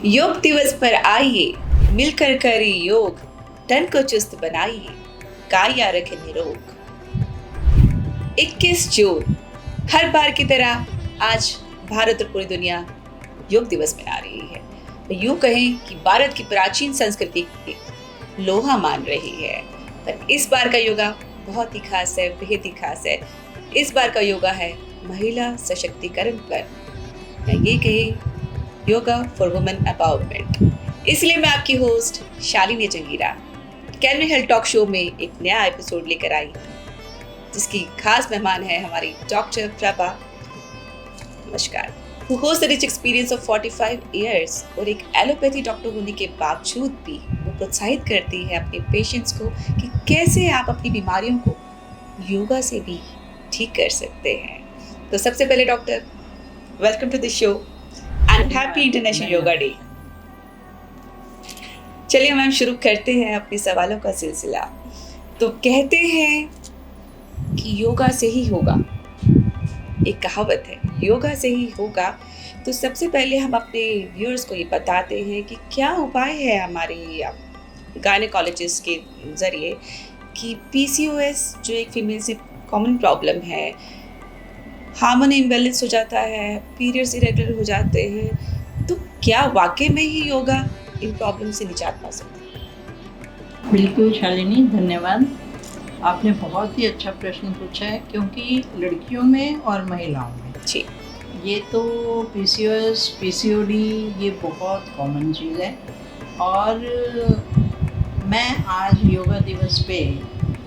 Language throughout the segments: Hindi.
योग दिवस पर आइए, मिलकर करें योग, तन को चुस्त बनाइए, काया रखें निरोग। 21 जून, हर बार की तरह आज भारत और पूरी दुनिया योग दिवस मना रही है। यूं कहें कि भारत की प्राचीन संस्कृति की लोहा मान रही है, पर इस बार का योगा बहुत ही खास है, बेहद ही खास है। इस बार का योगा है महिला सशक्तिकरण पर, या ये कहें योगा फॉर वुमेन एम्पावरमेंट। इसलिए मैं आपकी host Shalini Jungheera can health talk show में एक नया एपिसोड लेकर आई, जिसकी खास मेहमान है हमारी डॉक्टर प्रभा, नमस्कार, who holds a rich experience of 45 years और एक एलोपैथी डॉक्टर होने के बावजूद भी वो प्रोत्साहित करती है अपने पेशेंट्स को कि कैसे आप अपनी बीमारियों को योगा से भी ठीक कर सकते हैं। तो सबसे पहले doctor, welcome to the show and happy international yoga day. चलिए मैम, शुरू करते हैं अपने सवालों का सिलसिला। तो कहते हैं कि योगा से ही होगा, एक कहावत है, योगा से ही होगा। तो सबसे पहले हम अपने व्यूअर्स को ये बताते हैं कि क्या उपाय है हमारे गायनेकोलॉजिस्ट के ज़रिए कि पीसीओएस जो एक फीमेल से कॉमन प्रॉब्लम है, हार्मोन इम्बैलेंस हो जाता है, पीरियड्स इरेगुलर हो जाते हैं, तो क्या वाकई में ही योगा इन प्रॉब्लम से निजात पा सकता है? बिल्कुल शालिनी, धन्यवाद। आपने बहुत ही अच्छा प्रश्न पूछा है, क्योंकि लड़कियों में और महिलाओं में जी, ये तो पीसीओएस, पीसीओडी ये बहुत कॉमन चीज़ है। और मैं आज योगा दिवस पे,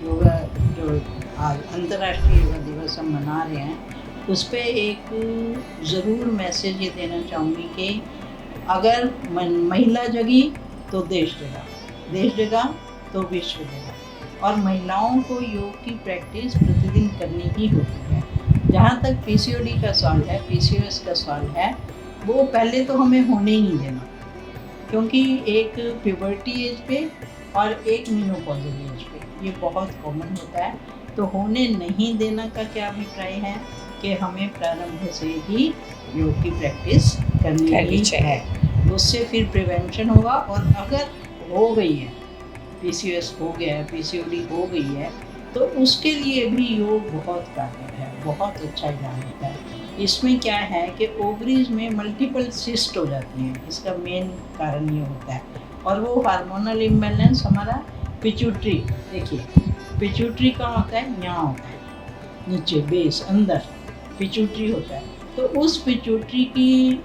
योगा जो आज अंतर्राष्ट्रीय योगा दिवस हम मना रहे हैं, उस पर एक ज़रूर मैसेज ये देना चाहूँगी कि अगर महिला जगी तो देश जगा, देश जगा तो विश्व जगा। और महिलाओं को योग की प्रैक्टिस प्रतिदिन करनी ही होती है। जहाँ तक पीसीओडी का सवाल है, पीसीओएस का सवाल है, वो पहले तो हमें होने ही नहीं देना, क्योंकि एक प्यूबर्टी एज पे और एक मेनोपॉजल एज पे ये बहुत कॉमन होता है। तो होने नहीं देना का क्या अभिप्राय है कि हमें प्रारंभ से ही योग की प्रैक्टिस करनी है। उससे फिर प्रिवेंशन होगा। और अगर हो गई है, पीसीओएस हो गया है, पीसीओडी हो गई है, तो उसके लिए भी योग बहुत कारगर है, बहुत अच्छा इलाज होता है। इसमें क्या है कि ओवरीज में मल्टीपल सिस्ट हो जाती हैं, इसका मेन कारण ये होता है। और वो हार्मोनल इम्बैलेंस हमारा पिट्यूटरी, देखिए पिट्यूटरी का होता है, यहाँ होता है नीचे बेस अंदर पिट्यूटरी होता है। तो उस पिट्यूटरी की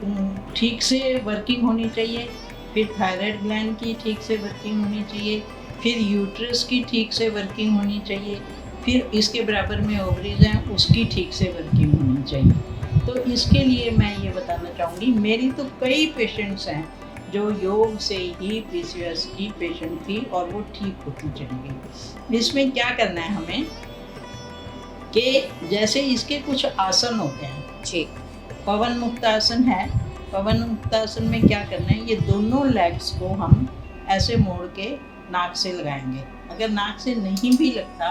ठीक से वर्किंग होनी चाहिए, फिर थायराइड ग्लैंड की ठीक से वर्किंग होनी चाहिए, फिर यूट्रस की ठीक से वर्किंग होनी चाहिए, फिर इसके बराबर में ओवरीज हैं उसकी ठीक से वर्किंग होनी चाहिए। तो इसके लिए मैं ये बताना चाहूँगी, मेरी तो कई पेशेंट्स हैं जो योग से ही पीसीओएस की पेशेंट थी और वो ठीक होती चली गई। इसमें क्या करना है हमें कि जैसे इसके कुछ आसन होते हैं जी, पवन मुक्त आसन है। पवन मुक्त आसन में क्या करना है, ये दोनों लेग्स को हम ऐसे मोड़ के नाक से लगाएंगे। अगर नाक से नहीं भी लगता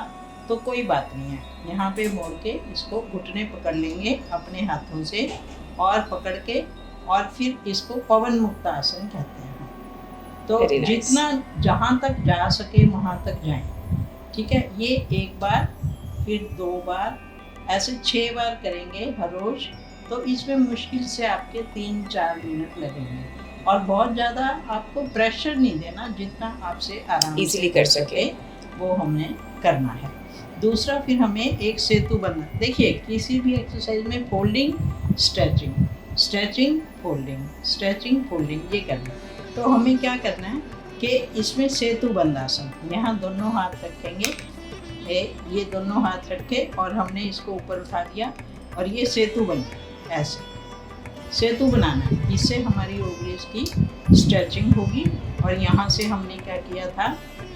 तो कोई बात नहीं है, यहाँ पे मोड़ के इसको घुटने पकड़ लेंगे अपने हाथों से और पकड़ के, और फिर इसको पवन मुक्त आसन कहते हैं। तो जितना जहाँ तक जा सके वहाँ तक जाएं, ठीक है। ये एक बार, फिर 2 बार, ऐसे 6 बार करेंगे हर रोज। तो इसमें मुश्किल से आपके 3-4 मिनट लगेंगे। और बहुत ज़्यादा आपको प्रेशर नहीं देना, जितना आपसे आराम से कर सके वो हमने करना है। दूसरा, फिर हमें एक सेतु बनना। देखिए किसी भी एक्सरसाइज में folding, stretching, stretching, folding, stretching, folding, ये करना। तो हमें क्या करना है कि इसमें सेतु बंद आसन, यहाँ दोनों हाथ रखेंगे, ये दोनों हाथ रखे और हमने इसको ऊपर उठा दिया और ये सेतु बना, ऐसे सेतु बनाना है। इससे हमारी ओवरीज की स्ट्रेचिंग होगी और यहाँ से हमने क्या किया था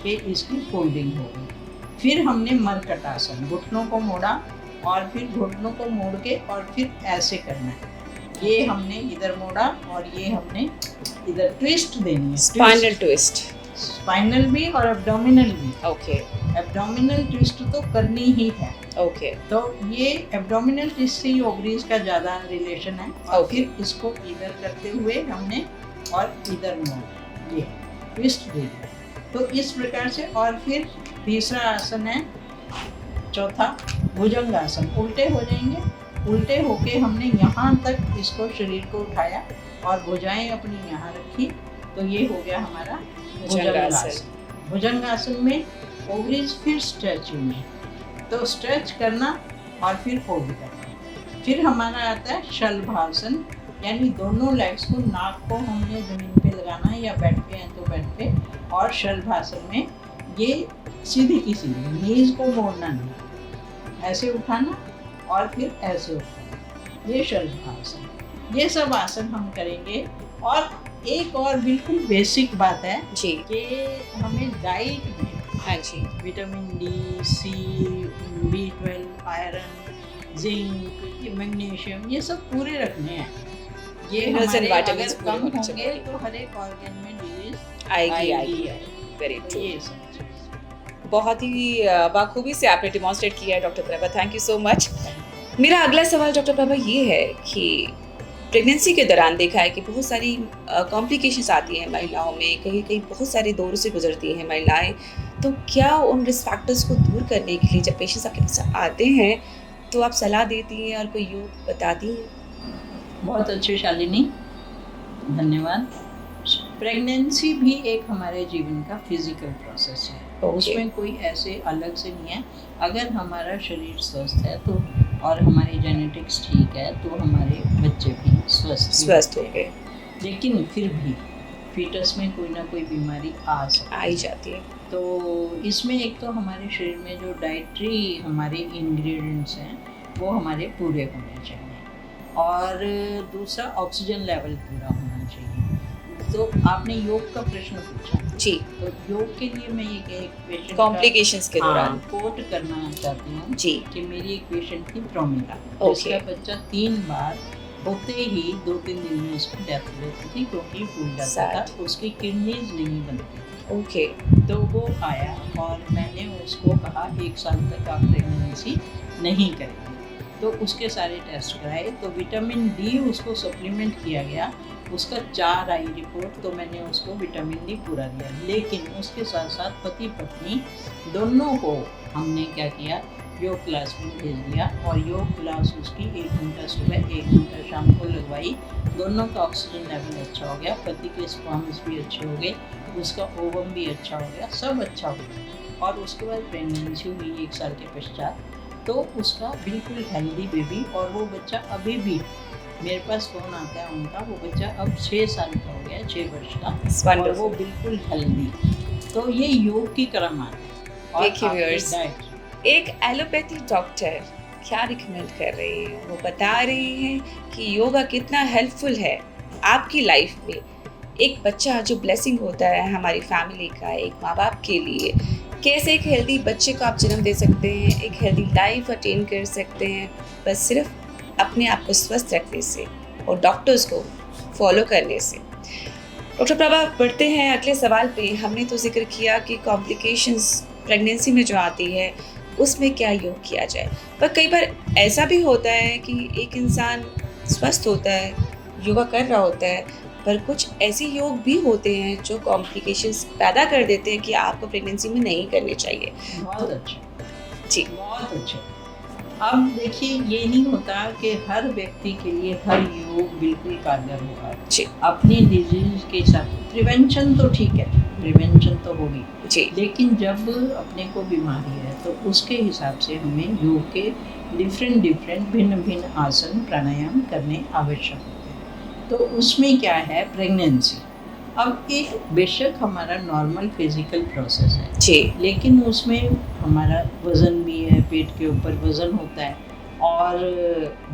कि इसकी फोल्डिंग होगी। फिर हमने मरकट आसन, घुटनों को मोड़ा और फिर घुटनों को मोड़ के और फिर ऐसे करना है। ये हमने इधर मोड़ा और ये हमने इधर ट्विस्ट देनी है, स्पाइनल ट्विस्ट, स्पाइनल भी और एब्डोमिनल भी। ओके, एब्डोमिनल ट्विस्ट तो करनी ही है। ओके, तो ये एब्डोमिनल ट्विस्ट से ही ओवरीज का ज़्यादा रिलेशन है। और फिर इसको इधर करते हुए हमने और इधर मोड़, ये ट्विस्ट दे दिया। तो इस प्रकार से। और फिर तीसरा आसन है, चौथा भुजंगासन। उल्टे हो जाएंगे, उल्टे होके हमने यहाँ तक इसको शरीर को उठाया और भुजाएं अपनी यहाँ रखी, तो ये हो गया हमारा भुजंगासन। भुजंगासन में ओवरीज फिर स्ट्रेचिंग है, तो स्ट्रेच करना और फिर होल्ड करना। फिर हमारा आता है शलभासन, यानी दोनों लेग्स को, नाक को हमने जमीन पे लगाना है या बेड पे हैं तो बेड पे। और शलभासन में ये सीधी की सीधी, नीज को मोड़ना नहीं, ऐसे उठाना और फिर ऐसे उठाना, ये शलभासन। ये सब आसन हम करेंगे। और एक और बिल्कुल बेसिक बात है जी कि हमें डाइट में, हाँ जी, विटामिन डी, सी, B12, आयरन, जिंक, मैग्नीशियम, ये सब पूरे रखने हैं। ये Minerals and हमारे vitamins अगर पूरे कम होने होंगे चाहिए। तो हर एक ऑर्गन में डिजीज आएगी। वेरी तो ट्रू। ये सब चीज़। बहुत ही बाखूबी से आपने डिमॉन्स्ट्रेट किया है doctor Prabha, thank you so much. मेरा अगला सवाल डॉक्टर प्रभा ये है कि प्रेगनेंसी के दौरान देखा है कि बहुत सारी कॉम्प्लिकेशंस आती हैं महिलाओं में, कहीं कहीं बहुत सारे दौर से गुजरती हैं महिलाएं। तो क्या उन रिस्क फैक्टर्स को दूर करने के लिए जब पेशेंट्स आपके पास आते हैं तो आप सलाह देती हैं और कोई योग बताती हैं? बहुत अच्छे शालिनी, धन्यवाद। प्रेगनेंसी भी एक हमारे जीवन का फिजिकल प्रोसेस है, Okay. उसमें कोई ऐसे अलग से नहीं है। अगर हमारा शरीर स्वस्थ है तो, और हमारी जेनेटिक्स ठीक है, तो हमारे बच्चे भी स्वस्थ हो गए, लेकिन फिर भी फीटस में कोई ना कोई बीमारी आ ही जाती है। तो इसमें एक तो हमारे शरीर में जो डाइटरी हमारे इंग्रेडिएंट्स हैं वो हमारे पूरे होने चाहिए, और दूसरा ऑक्सीजन लेवल पूरा होना चाहिए। तो आपने योग का प्रश्न पूछा जी, तो योग के लिए मैं ये एक पेशेंट कॉम्प्लिकेशंस के दौरान कोट करना चाहती हूँ जी कि मेरी एक पेशेंट थी प्रोमिला, Okay. उसका बच्चा 3 बार होते ही 2-3 दिन में उसकी डेथ हो जाती थी, क्योंकि फूल जाता था, उसकी किडनीज नहीं बनती थी। ओके, तो वो आया और मैंने उसको कहा 1 साल तक आप प्रेगनेंसी नहीं करेंगे। तो उसके सारे टेस्ट कराए, तो विटामिन डी उसको सप्लीमेंट किया गया, उसका 4 आई रिपोर्ट, तो मैंने उसको विटामिन डी पूरा दिया। लेकिन उसके साथ साथ पति पत्नी दोनों को हमने क्या किया, योग क्लास में भेज दिया, और योग क्लास उसकी 1 घंटा सुबह 1 घंटा शाम को लगवाई। दोनों का ऑक्सीजन लेवल अच्छा हो गया, पति के स्पर्म्स भी अच्छे हो गए, उसका ओवम भी अच्छा हो गया, सब अच्छा हो गया। और उसके बाद प्रेगनेंसी हुई 1 साल के पश्चात, तो उसका बिल्कुल हेल्दी बेबी, और वो बच्चा अभी भी, मेरे पास फ़ोन आता है उनका, वो बच्चा अब 6 साल का हो गया, 6 वर्ष का, और वो बिल्कुल हेल्दी। तो ये योग की करामात है। और देखिए व्यूअर्स, डाइट, एक एलोपैथी डॉक्टर क्या रिकमेंड कर रही हैं, वो बता रही हैं कि योगा कितना हेल्पफुल है आपकी लाइफ में। एक बच्चा जो ब्लेसिंग होता है हमारी फैमिली का, एक माँ बाप के लिए, कैसे एक हेल्दी बच्चे को आप जन्म दे सकते हैं, एक हेल्दी लाइफ अटेन कर सकते हैं, बस सिर्फ अपने आप को स्वस्थ रखने से और डॉक्टर्स को फॉलो करने से। डॉक्टर प्रभा, बढ़ते हैं अगले सवाल पे। हमने तो जिक्र किया कि कॉम्प्लिकेशंस प्रेगनेंसी में जो आती है उसमें क्या योग किया जाए, पर कई बार ऐसा भी होता है कि एक इंसान स्वस्थ होता है, योगा कर रहा होता है, पर कुछ ऐसे योग भी होते हैं जो कॉम्प्लिकेशंस पैदा कर देते हैं कि आपको प्रेगनेंसी में नहीं करने चाहिए। बहुत अच्छा जी, बहुत अच्छा। अब देखिए, ये नहीं होता कि हर व्यक्ति के लिए हर योग बिल्कुल कारगर होगा जी अपनी डिजीज के साथ। प्रिवेंशन तो ठीक है, प्रिवेंशन तो होगी जी, लेकिन जब अपने को बीमारी है तो उसके हिसाब से हमें योग के डिफरेंट भिन्न भिन्न आसन प्राणायाम करने आवश्यक होते हैं। तो उसमें क्या है, प्रेगनेंसी अब एक बेशक हमारा नॉर्मल फिजिकल प्रोसेस है जी, लेकिन उसमें हमारा वज़न भी है, पेट के ऊपर वज़न होता है, और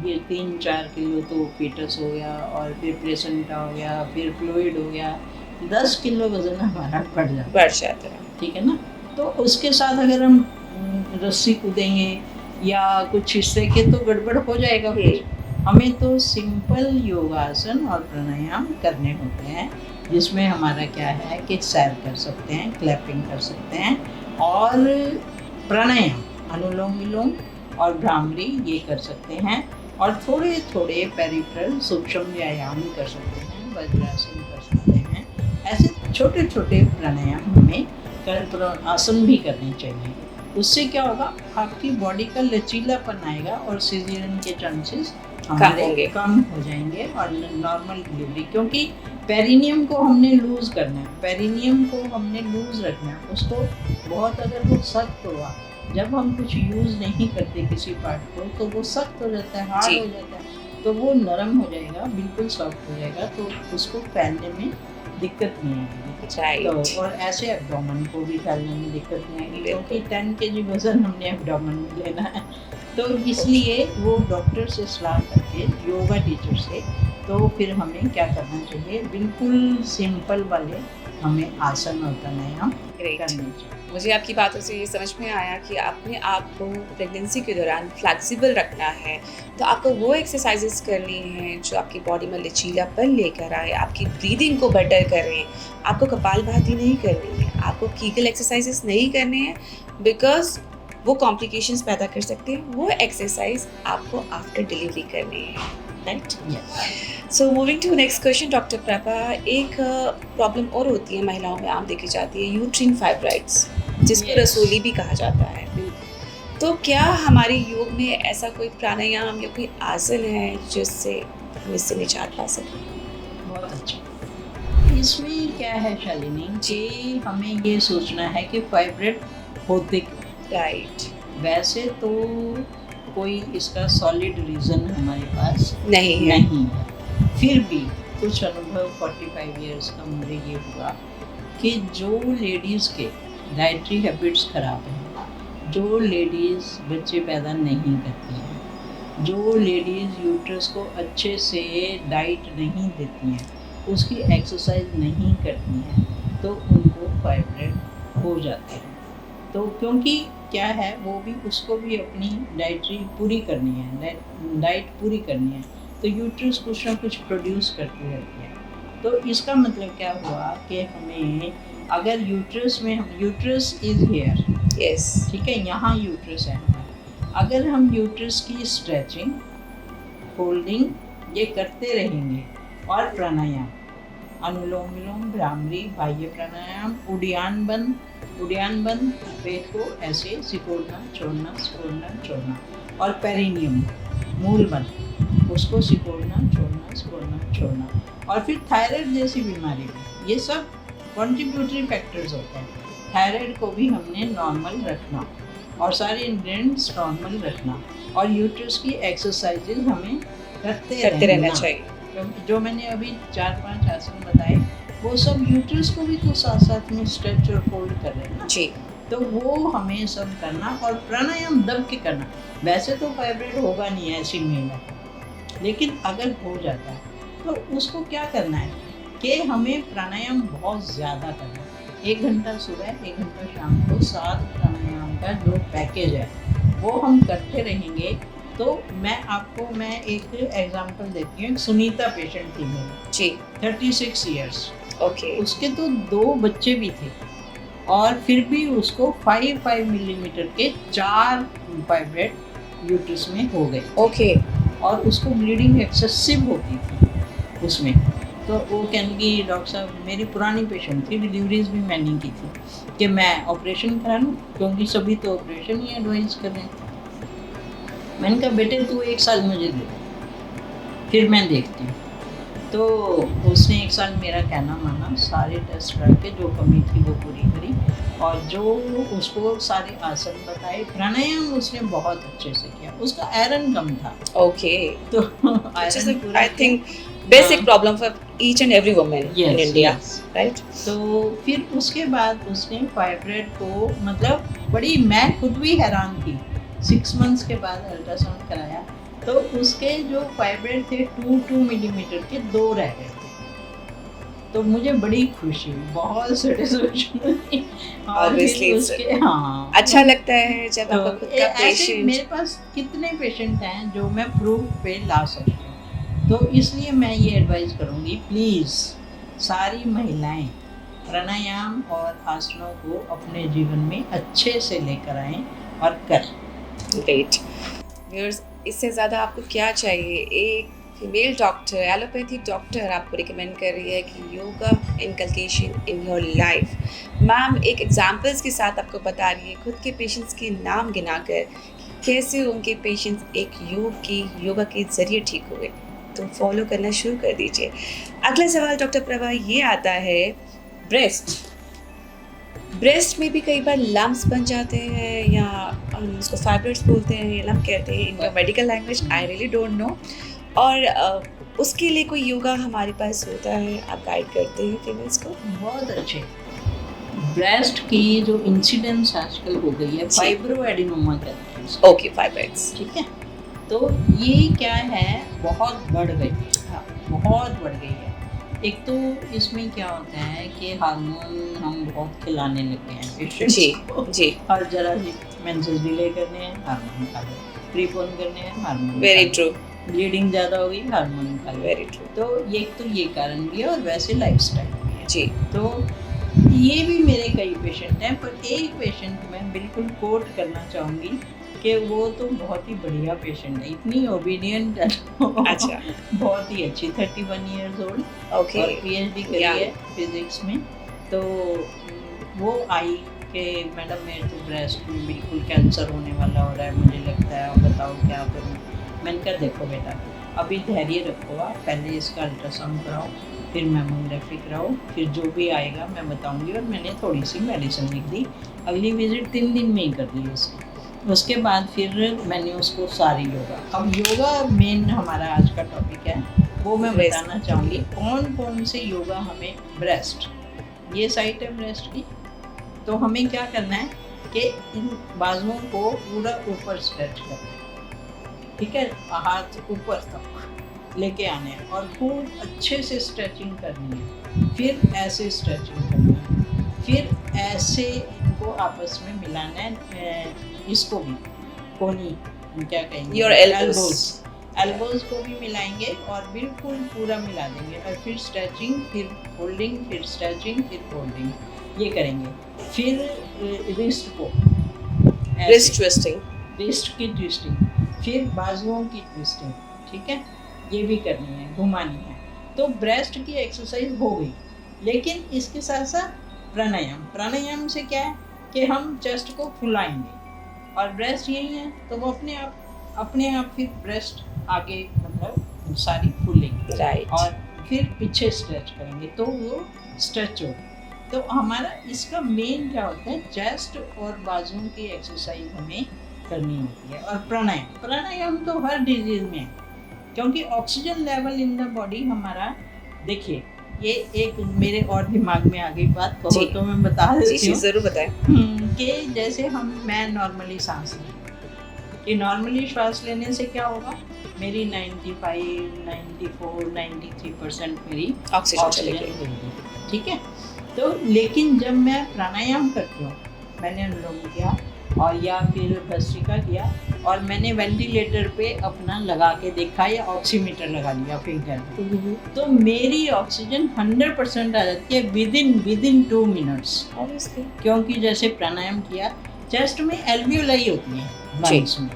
ये 3-4 किलो तो फीटस हो गया, और फिर प्लेसेंटा हो गया, फिर फ्लूइड हो गया, 10 किलो वज़न हमारा बढ़ जाता है, ठीक है ना। तो उसके साथ अगर हम रस्सी कूदेंगे या कुछ हिस्से के तो गड़बड़ हो जाएगा। फिर हमें तो सिंपल योगासन और प्राणायाम करने होते हैं, जिसमें हमारा क्या है कि सैर कर सकते हैं, क्लैपिंग कर सकते हैं, और प्राणायाम अनुलोम विलोम और भ्रामरी ये कर सकते हैं, और थोड़े थोड़े पेरिफेरल सूक्ष्म व्यायाम कर सकते हैं, वज्रासन कर सकते हैं। छोटे छोटे प्राणायाम हमें आसन भी करने चाहिए। उससे क्या होगा, आपकी बॉडी का लचीलापन आएगा और सीजरियन के चांसेस हमारे कम हो जाएंगे और नॉर्मल डिलीवरी। क्योंकि पेरिनियम को हमने लूज करना है, पेरिनियम को हमने लूज रखना है। उसको बहुत, अगर वो सख्त हुआ, जब हम कुछ यूज़ नहीं करते किसी पार्ट को, तो वो सख्त हो जाता है, हार्ड हो जाता है, तो वो नरम हो जाएगा, बिल्कुल सॉफ्ट हो जाएगा, तो उसको फैलने में दिक्कत नहीं आएगी। तो और ऐसे एब्डोमेन को भी फैलने में दिक्कत नहीं आएगी, क्योंकि 10 kg वजन हमने एब्डोमेन में लेना है। तो इसलिए वो डॉक्टर से सलाह करके, योगा टीचर से, तो फिर हमें क्या करना चाहिए, बिल्कुल सिंपल वाले हमें आसन और प्राणायाम करने चाहिए। मुझे आपकी बातों से ये समझ में आया कि अपने आप को प्रेगनेंसी के दौरान फ्लेक्सिबल रखना है, तो आपको वो एक्सरसाइजेस करनी है जो आपकी बॉडी में लचीलापन लेकर आए, आपकी ब्रीदिंग को बेटर करें। आपको कपालभाति नहीं करनी है, आपको कीगल एक्सरसाइजेस नहीं करने हैं, बिकॉज वो कॉम्प्लिकेशंस पैदा कर सकते हैं। वो एक्सरसाइज आपको आफ्टर डिलीवरी करनी है, right? So moving to next question doctor Prabha, एक प्रॉब्लम और होती है महिलाओं में, आम देखी जाती है, यूट्रीन फाइब्राइड्स, जिसको रसोली भी कहा जाता है। तो क्या हमारे योग में ऐसा कोई प्राणायाम या कोई आसन है जिससे हम इससे निजात पा सकें? बहुत अच्छा। इसमें क्या है शालिनी, कि हमें ये सोचना है कि फाइब्राइड होते क्यों, राइट? वैसे तो कोई इसका सॉलिड रीज़न हमारे पास नहीं है। फिर भी कुछ अनुभव 45 इयर्स का मुझे ये हुआ कि जो लेडीज़ के डाइटरी हैबिट्स ख़राब हैं, जो लेडीज़ बच्चे पैदा नहीं करती हैं, जो लेडीज़ यूट्रस को अच्छे से डाइट नहीं देती हैं, उसकी एक्सरसाइज नहीं करती हैं, तो उनको फाइब्राइड हो जाते हैं। तो क्योंकि क्या है, वो भी, उसको भी अपनी डाइटरी पूरी करनी है, डाइट पूरी करनी है, तो यूट्रस कुछ ना कुछ प्रोड्यूस करती रहती है। तो इसका मतलब क्या हुआ कि हमें, अगर यूट्रस में, हम, यूट्रस इज हियर, यस, ठीक है, यहाँ यूट्रस है हमारा, अगर हम यूट्रस की स्ट्रेचिंग, फोल्डिंग ये करते रहेंगे, और प्राणायाम, अनुलोम विलोम, भ्रामरी, बाह्य प्राणायाम, उड़ियान बंद, पेट को ऐसे सिकोड़ना छोड़ना, सिकोड़ना छोड़ना, और पेरिनियम, मूल बंद, उसको सिकोड़ना छोड़ना, सिकोड़ना छोड़ना, और फिर थायराइड जैसी बीमारी में, ये सब कॉन्ट्रीब्यूटरी फैक्टर्स होते हैं। थायराइड को भी हमने नॉर्मल रखना, और सारे इंग्रेडिएंट्स नॉर्मल रखना, और यूट्रस की एक्सरसाइजेज हमें करते रहना चाहिए। जो मैंने अभी 4-5 आसन बताए, वो सब यूट्रस को भी तो साथ साथ में स्ट्रेच और फोल्ड कर रहे हैं जी, तो वो हमें सब करना, और प्राणायाम दब के करना। वैसे तो फाइब्राइड होगा नहीं ऐसी महिला, लेकिन अगर हो जाता है तो उसको क्या करना है कि हमें प्राणायाम बहुत ज़्यादा करना है। 1 घंटा सुबह, 1 घंटा शाम को, 7 प्राणायाम का जो पैकेज है वो हम करते रहेंगे। तो मैं एक एग्जांपल देती हूँ। सुनीता पेशेंट थी मेरी जी, 36 इयर्स, ओके, उसके तो 2 बच्चे भी थे, और फिर भी उसको 5 मिलीमीटर के 4 फाइब्राइड यूट्रस में हो गए, ओके, और उसको ब्लीडिंग एक्सेसिव होती थी उसमें। तो वो कहने की, डॉक्टर साहब, मेरी पुरानी पेशेंट थी, डिलीवरीज भी मैंने की थी, कि मैं ऑपरेशन करा लूँ, क्योंकि सभी तो ऑपरेशन ही एडवाइस कर रहे हैं। मैंने कहा, बेटे तू 1 साल मुझे दे, फिर मैं देखती हूँ। तो उसने 1 साल मेरा कहना माना, सारे टेस्ट करके जो कमी थी वो पूरी करी, और जो उसको सारे आसन बताए, प्राणायाम उसने बहुत अच्छे से किया। उसका आयरन कम था, ओके, तो iron, I think basic problem for each and every woman in India, right? तो फिर उसके बाद उसने फाइब्राइड को, मतलब बड़ी, मैं खुद भी हैरान थी। 6 मंथ्स के बाद अल्ट्रासाउंड कराया, तो उसके जो फाइब्राइड थे 2 मिलीमीटर के 2 रह गए थे। तो मुझे बड़ी खुशी हुई, बहुत सेटिस्फेक्शन हुई, और फिर उसके, हाँ, अच्छा लगता है जब तो आपका खुद का पेशेंट। मेरे पास कितने पेशेंट हैं जो मैं प्रूफ पे ला सकती हूँ। तो इसलिए मैं ये एडवाइस करूँगी, प्लीज़ सारी महिलाएं प्राणायाम और आसनों को अपने जीवन में अच्छे से लेकर आएँ और करें। ग्रेट व्यूअर्स, इससे ज़्यादा आपको क्या चाहिए? एक फीमेल डॉक्टर, एलोपैथी डॉक्टर आपको रिकमेंड कर रही है कि yoga inculcation in your life. Ma'am एक एग्जांपल्स के साथ आपको बता रही है, खुद के पेशेंट्स के नाम गिनाकर कैसे उनके पेशेंट्स एक योगा के ज़रिए ठीक हुए। तो फॉलो करना शुरू कर दीजिए। अगला सवाल डॉक्टर प्रभा ये आता है, ब्रेस्ट में भी कई बार लम्प्स बन जाते हैं, या हम उसको फाइब्रॉइड्स बोलते हैं या लम्प कहते हैं, इन medical language I really don't know. और उसके लिए कोई योगा हमारे पास होता है, आप गाइड करते हैं फीमेल्स को? बहुत अच्छे। ब्रेस्ट की जो इंसिडेंस आजकल हो गई है, जी। फाइब्रो एडिनोमा कहते हैं इसको, ओके, फाइब्रॉइड्स। ठीक है। तो ये क्या है, बहुत बढ़ गई है, हाँ, बहुत बढ़ गई है। एक तो इसमें क्या होता है कि हार्मोन हम बहुत खिलाने लगे हैं पेशेंट्स जी को। जी, हर जरा मेंसेस डिले करने हैं, हार्मोन खा लो, प्रीपोन करने हैं, हार्मोन वेरी ट्रू, ब्लीडिंग ज़्यादा हो गई, हार्मोन खा लो। Very true. तो ये कारण भी है, और वैसे लाइफस्टाइल भी है। जी, तो ये भी मेरे कई पेशेंट हैं, पर एक पेशेंट मैं बिल्कुल कोट करना चाहूँगी कि वो तो बहुत ही बढ़िया पेशेंट है, इतनी ओबीडियंट है, अच्छा, बहुत ही अच्छी, 31 ईयर्स ओल्ड, ओके, और पीएचडी करी Yeah. है फिजिक्स में। तो वो आई कि मैडम मेरे तो ब्रेस्ट में बिल्कुल कैंसर होने वाला हो रहा है, मुझे लगता है, आप बताओ क्या करूँ। मैंने कहा देखो बेटा, अभी धैर्य रखो, आप पहले इसका अल्ट्रासाउंड कराओ, फिर मैमोग्राफी कराओ, फिर जो भी आएगा मैं बताऊंगी। और मैंने थोड़ी सी मेडिसिन लिख दी, अगली विजिट 3 दिन में ही कर दी उसने। उसके बाद फिर मैंने उसको सारी योगा, अब योगा मेन हमारा आज का टॉपिक है, वो मैं Breast. बताना चाहूँगी कौन कौन से योगा हमें। ब्रेस्ट, ये साइट है ब्रेस्ट की, तो हमें क्या करना है कि इन बाजुओं को पूरा ऊपर स्ट्रेच करना है, ठीक है, हाथ ऊपर तक लेके आने हैं, और खूब अच्छे से स्ट्रेचिंग करनी है। फिर ऐसे स्ट्रेचिंग करनी है, फिर ऐसे इनको आपस में मिलाना है, इसको भी कोनी क्या कहेंगे, योर एल्बोज को भी मिलाएंगे, और बिल्कुल पूरा मिला देंगे, और फिर स्ट्रेचिंग, फिर होल्डिंग, फिर स्ट्रेचिंग, फिर होल्डिंग, ये करेंगे। फिर रिस्ट को रिस्ट ट्विस्टिंग, रिस्ट की ट्विस्टिंग, फिर बाजुओं की ट्विस्टिंग, ठीक है, ये भी करनी है, घुमानी है। तो ब्रेस्ट की एक्सरसाइज हो गई, लेकिन इसके साथ साथ प्राणायाम से क्या है कि हम चेस्ट को फुलाएंगे, और ब्रेस्ट यही है, तो वो अपने आप फिर ब्रेस्ट आगे मतलब सारी फूलेगी, राइट, और फिर पीछे स्ट्रेच करेंगे, तो वो स्ट्रेच होगा। तो हमारा इसका मेन क्या होता है, चेस्ट और बाजुओं की एक्सरसाइज हमें करनी होती है। और प्राणायाम तो हर डिजीज में है, क्योंकि oxygen level in the body हमारा, देखिए ये एक मेरे और दिमाग में आ गई बात, कहो तो मैं बता देती हूँ। जरूर बताएं। कि जैसे मैं नॉर्मली सांस लें, कि नॉर्मली श्वास लेने से क्या होगा, मेरी 95, 94, 93% मेरी ऑक्सीजन ऑक्सीजन चलेगी, लेगी, ठीक है। तो लेकिन जब मैं प्राणायाम करती हूँ, मैंने अनुलोम किया और या फिर भस्त्रिका किया, और मैंने वेंटिलेटर पे अपना लगा के देखा या ऑक्सीमीटर लगा लिया फिंगर में, तो मेरी ऑक्सीजन 100% आ जाती है विद इन 2 मिनट्स। ऑब्वियसली, क्योंकि जैसे प्राणायाम किया, चेस्ट में एल्वियोलाई होती हैं लंग्स में,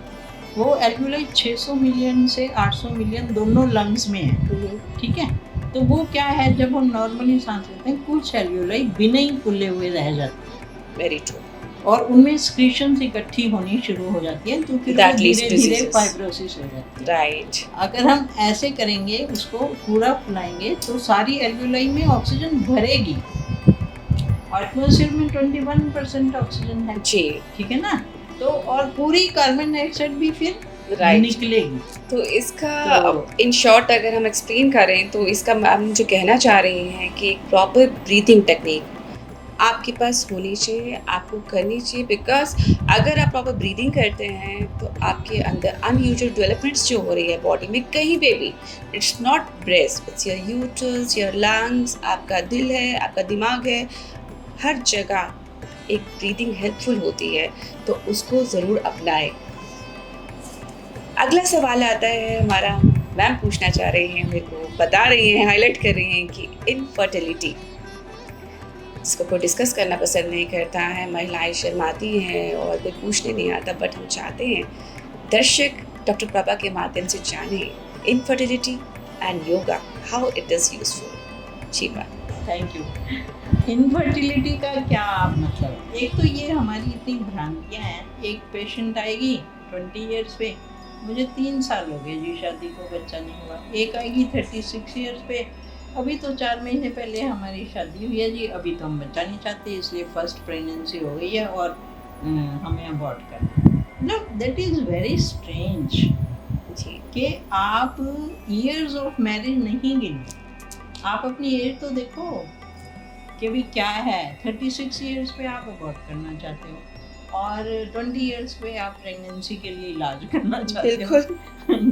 वो एल्वियोलाई 600 मिलियन से 800 मिलियन दोनों लंग्स में है, ठीक है। तो वो क्या है, जब हम नॉर्मली सांस लेते हैं, कुछ एल्वियोलाई बिना ही खुले हुए रह जाते हैं, वेरी ट्रू, और उनमें स्क्रीशंस इकट्ठी होनी शुरू हो जाती है, तो फिर That leads to धीरे धीरे diseases. फाइब्रोसिस हो जाती है। राइट, अगर हम ऐसे करेंगे, उसको पूरा फुलाएंगे, तो सारी एल्वियोलाई में ऑक्सीजन भरेगी, और एटमॉस्फेयर में 21% ऑक्सीजन है, जी, ठीक है ना। तो और पूरी कार्बन डाइऑक्साइड भी फिर राइट। निकलेगी। तो इसका तो- इन शॉर्ट अगर हम एक्सप्लेन करें, तो इसका हम जो कहना चाह रहे हैं कि एक प्रॉपर ब्रीथिंग टेक्निक आपके पास होनी चाहिए, आपको करनी चाहिए, बिकॉज अगर आप प्रॉपर ब्रीदिंग करते हैं तो आपके अंदर अनयूजुअल डेवलपमेंट्स जो हो रही है बॉडी में कहीं पे भी, it's not breast, it's your uterus, your lungs, आपका दिल है, आपका दिमाग है, हर जगह एक ब्रीदिंग हेल्पफुल होती है, तो उसको ज़रूर अपनाएं। अगला सवाल आता है हमारा, मैम पूछना चाह रही हैं, मेरे को बता रही हैं, हाईलाइट कर रही हैं कि इनफर्टिलिटी, इसको कोई डिस्कस करना पसंद नहीं करता है, महिलाएं शर्माती हैं और कोई पूछने नहीं आता, बट हम चाहते हैं दर्शक डॉक्टर प्रभा के माध्यम से जाने infertility and yoga, how it is useful. जी मैम. Thank you. इनफर्टिलिटी का क्या मतलब, एक तो ये हमारी इतनी भ्रांतियाँ हैं. एक पेशेंट आएगी 20 ईयर्स पे, मुझे 3 साल हो गए जी शादी को, बच्चा नहीं हुआ. एक आएगी 36 ईयर्स पे, अभी तो 4 महीने पहले हमारी शादी हुई है जी, अभी तो हम बच्चा नहीं चाहते, इसलिए फर्स्ट प्रेगनेंसी हो गई है और हमें अबॉर्ट करना है. No, that is very strange जी. कि आप ईयर्स ऑफ मैरिज नहीं गिने, आप अपनी एज तो देखो कि भी क्या है. 36 ईयर्स पे आप अबॉर्ट करना चाहते हो और 20 ईयर्स पे आप प्रेगनेंसी के लिए इलाज करना चाहते हो.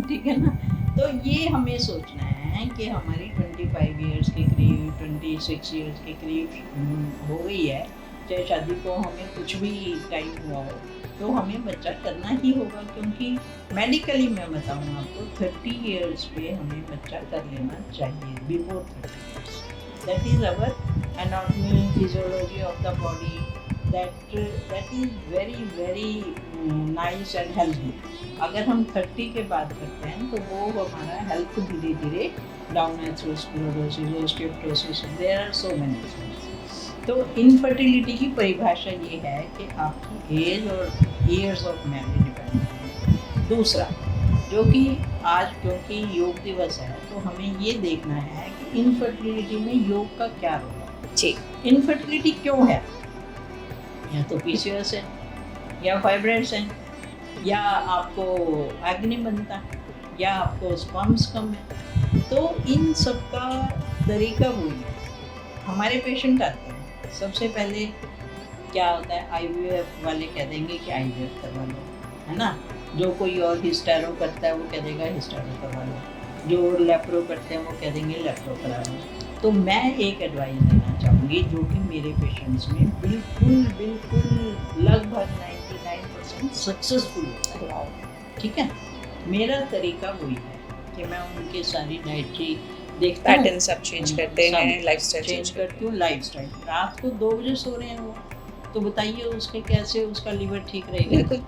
ठीक है ना. तो ये हमें सोचना है कि हमारी 25 ईयर्स के करीब, 26 ईयर्स के करीब हो गई है, चाहे शादी को हमें कुछ भी टाइम हुआ हो, तो हमें बच्चा करना ही होगा. क्योंकि मेडिकली मैं बताऊँ आपको, 30 ईयर्स पे हमें बच्चा कर लेना चाहिए, before 30 years. That is our anatomy, physiology of the body, that is very very nice and healthy. अगर हम 30 के बाद करते हैं तो वो हमारा हेल्थ धीरे धीरे down, atherosclerosis, osteoporosis, there are so many things. तो इनफर्टिलिटी की परिभाषा ये है कि आपकी एज और ईयर्स ऑफ मैरिज डिपेंड है. दूसरा, जो कि आज क्योंकि योग दिवस है तो हमें ये देखना है कि इनफर्टिलिटी में योग का क्या रोल है. जी. इनफर्टिलिटी क्यों है? या तो पीसीओएस है, या फाइब्रॉइड्स हैं, या आपको एग नहीं बनता, या आपको स्पर्म्स कम है. तो इन सब का तरीका वही है. हमारे पेशेंट आते हैं, सबसे पहले क्या होता है, आईवीएफ वाले कह देंगे कि आईवीएफ करवा लो, है ना. जो कोई और हिस्टेरो करता है वो कह देगा हिस्टेरो करवा लो, जो लेप्रो करते हैं वो कह देंगे लेप्रो करा लो. तो मैं एक एडवाइस देना चाहूँगी जो कि मेरे पेशेंट्स में बिल्कुल बिल्कुल लगभग 99% सक्सेसफुल होता है. ठीक है. मेरा तरीका वही है कि मैं उनकी सारी डाइटरी देखता हूँ, पैटर्न सब चेंज करते हैं, लाइफस्टाइल चेंज करती हूँ. लाइफस्टाइल, रात को 2 बजे सो रहे हैं वो, तो बताइए उसके कैसे उसका लीवर ठीक रहेगा. बिल्कुल.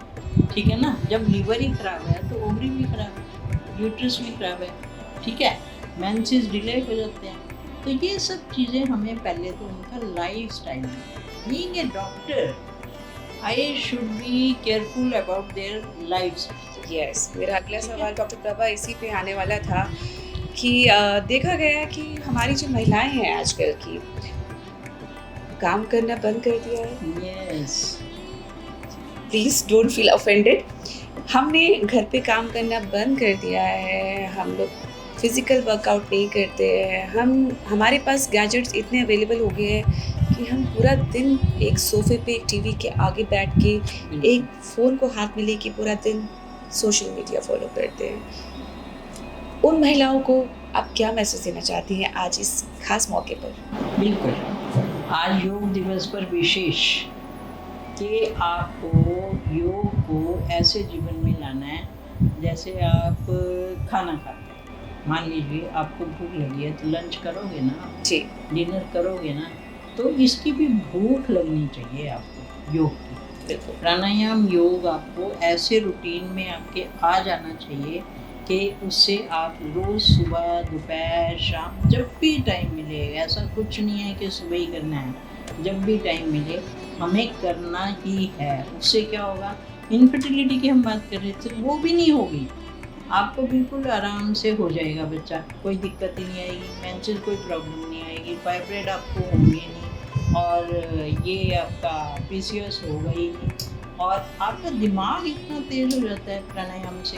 ठीक है ना. जब लीवर ही खराब है तो ओवरी भी खराब है, यूट्रस भी खराब है. ठीक है. मेंसेस डिले हो जाते हैं. तो ये सब चीज़ें हमें पहले तो उनका lifestyle, being a doctor I should be careful about their lifestyle. Yes. मेरा अगला सवाल डॉक्टर प्रभा इसी पे आने वाला था कि देखा गया है कि हमारी जो महिलाएं हैं आजकल की, काम करना बंद कर दिया है. Yes. Please don't feel offended. हमने घर पे काम करना बंद कर दिया है, हम लोग फिज़िकल वर्कआउट नहीं करते हैं, हमारे पास गैजेट्स इतने अवेलेबल हो गए हैं कि हम पूरा दिन एक सोफ़े पे, एक टीवी के आगे बैठ के, एक फ़ोन को हाथ में लेके पूरा दिन सोशल मीडिया फॉलो करते हैं. उन महिलाओं को आप क्या मैसेज देना चाहती हैं आज इस खास मौके पर? बिल्कुल. आज योग दिवस पर विशेष कि आपको योग को ऐसे जीवन में लाना है जैसे आप खाना खाते हैं. मान लीजिए आपको भूख लगी है तो लंच करोगे ना जी. डिनर करोगे ना, तो इसकी भी भूख लगनी चाहिए आपको योग की. बिल्कुल. प्राणायाम योग आपको ऐसे रूटीन में आपके आ जाना चाहिए कि उससे आप रोज़ सुबह, दोपहर, शाम जब भी टाइम मिले, ऐसा कुछ नहीं है कि सुबह ही करना है, जब भी टाइम मिले हमें करना ही है. उससे क्या होगा, इनफर्टिलिटी की हम बात कर रहे थे, वो भी नहीं होगी. आपको बिल्कुल आराम से हो जाएगा बच्चा, कोई दिक्कत ही नहीं आएगी. मेंसेस कोई प्रॉब्लम नहीं आएगी, फाइब्रॉइड आपको होंगे नहीं, और ये आपका पीसीओएस होगा ही नहीं. और आपका दिमाग इतना तेज़ हो जाता है प्राणायाम से,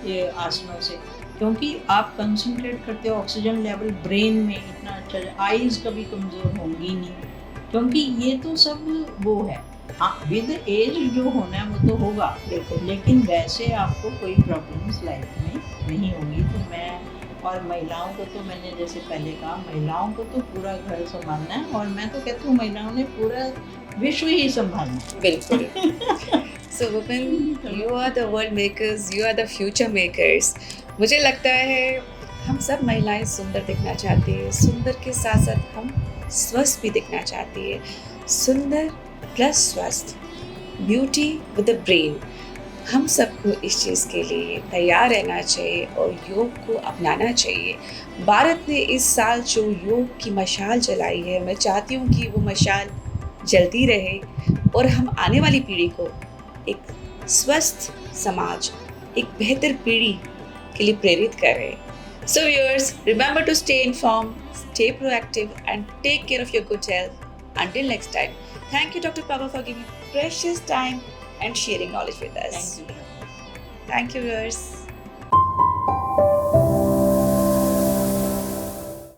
ये आसनों से, क्योंकि आप कंसंट्रेट करते हो. ऑक्सीजन लेवल ब्रेन में इतना अच्छा, आईज़ कभी कमज़ोर होंगी नहीं, क्योंकि ये तो सब वो है. हाँ, विद एज जो होना है वो तो होगा, लेकिन वैसे आपको कोई प्रॉब्लम्स लाइफ में नहीं होगी. तो मैं, और महिलाओं को तो मैंने जैसे पहले कहा, महिलाओं को तो पूरा घर संभालना है, और मैं तो कहती हूँ महिलाओं ने पूरा विश्व ही संभालना है. बिल्कुल. So women, you are the world makers, you are the future makers. मुझे लगता है हम सब महिलाएं सुंदर दिखना चाहती हैं, सुंदर के साथ साथ हम स्वस्थ भी दिखना चाहती है. सुंदर प्लस स्वस्थ, ब्यूटी विद द ब्रेन. हम सबको इस चीज़ के लिए तैयार रहना चाहिए और योग को अपनाना चाहिए। भारत ने इस साल जो योग की मशाल जलाई है, मैं चाहती हूँ कि वो मशाल जलती रहे और हम आने वाली पीढ़ी को एक स्वस्थ समाज, एक बेहतर पीढ़ी के लिए प्रेरित करें। So viewers, remember to stay informed, stay proactive and take care of your good health. Until next time, thank you Dr. Pavel for giving precious time and sharing knowledge with us. Thank you. Thank you viewers.